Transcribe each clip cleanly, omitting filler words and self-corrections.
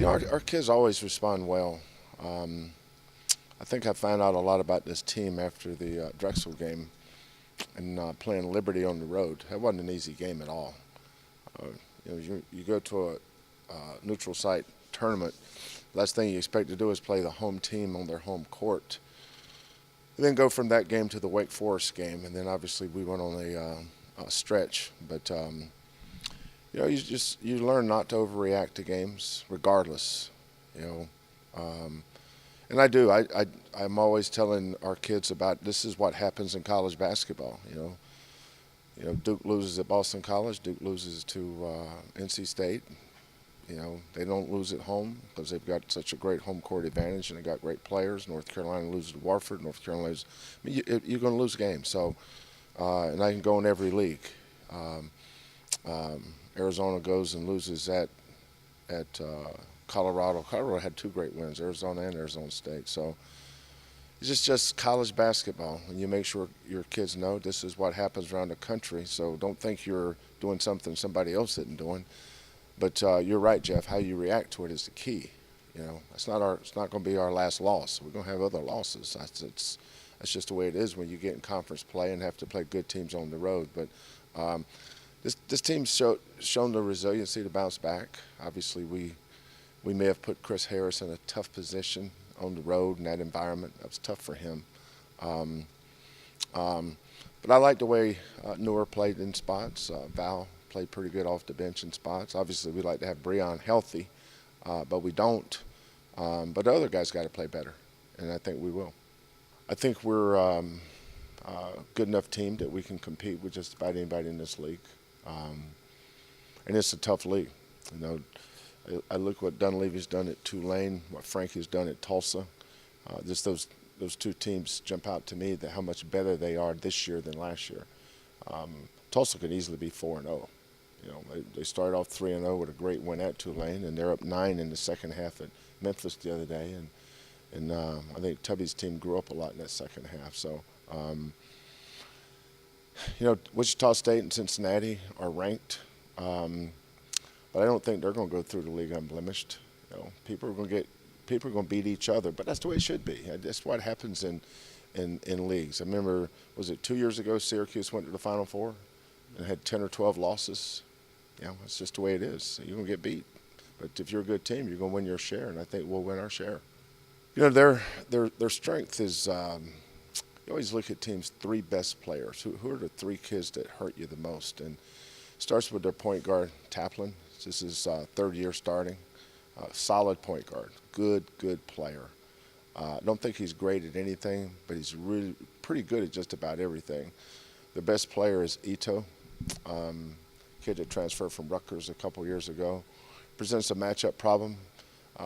Our kids always respond well. Um, I think I found out a lot about this team after the Drexel game and playing Liberty on the road. That wasn't an easy game at all. Uh, you go to a neutral site tournament. Last thing you expect to do is play the home team on their home court. And then go from that game to the Wake Forest game, and then obviously we went on a stretch. But you learn not to overreact to games, regardless. You know, um, and I do. I'm always telling our kids about this is what happens in college basketball. Duke loses at Boston College. Duke loses to NC State. They don't lose at home because they've got such a great home court advantage and they got great players. North Carolina loses to Warford. North Carolina loses. I mean, you're going to lose games. So, and I can go in every league. Um, Arizona goes and loses at Colorado. Colorado had two great wins, Arizona and Arizona State. So it's just college basketball, and you make sure your kids know this is what happens around the country. So don't think you're doing something somebody else isn't doing. But you're right, Jeff. How you react to it is the key. It's not going to be our last loss. We're going to have other losses. That's just the way it is when you get in conference play and have to play good teams on the road. But this team's shown the resiliency to bounce back. Obviously, we may have put Chris Harris in a tough position on the road in that environment. That was tough for him. Um, but I like the way Noor played in spots. Val played pretty good off the bench in spots. Obviously, we like to have Breon healthy, but we don't. But the other guys got to play better, and I think we will. I think we're a good enough team that we can compete with just about anybody in this league. Um, and it's a tough league. I look what Dunleavy's done at Tulane, what Frankie's done at Tulsa. Just those two teams jump out to me that how much better they are this year than last year. Tulsa could easily be 4-0. They started off 3-0 with a great win at Tulane, and they're up 9 in the second half at Memphis the other day. And I think Tubby's team grew up a lot in that second half. So, Wichita State and Cincinnati are ranked. But I don't think they're going to go through the league unblemished. People are going to beat each other, but that's the way it should be. That's what happens in leagues. I remember, was it 2 years ago, Syracuse went to the Final Four and had 10 or 12 losses. It's just the way it is. You're going to get beat, but if you're a good team, you're going to win your share, and I think we'll win our share. Their strength is. You always look at teams' three best players. Who are the three kids that hurt you the most? And it starts with their point guard, Taplin. This is third year starting. Solid point guard. Good player. I don't think he's great at anything, but he's really pretty good at just about everything. The best player is Ito, kid that transferred from Rutgers a couple years ago. Presents a matchup problem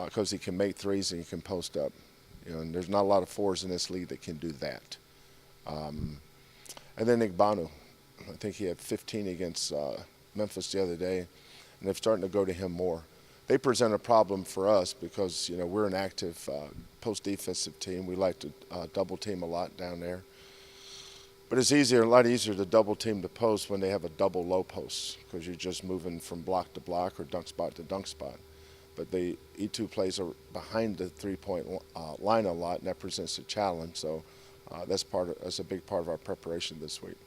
because he can make threes and he can post up. And there's not a lot of fours in this league that can do that. And then Igbanu. I think he had 15 against Memphis the other day, and they're starting to go to him more. They present a problem for us because we're an active post-defensive team. We like to double team a lot down there. But it's a lot easier to double team the post when they have a double low post because you're just moving from block to block or dunk spot to dunk spot. But the E2 plays are behind the three-point line a lot, and that presents a challenge. So that's a big part of our preparation this week.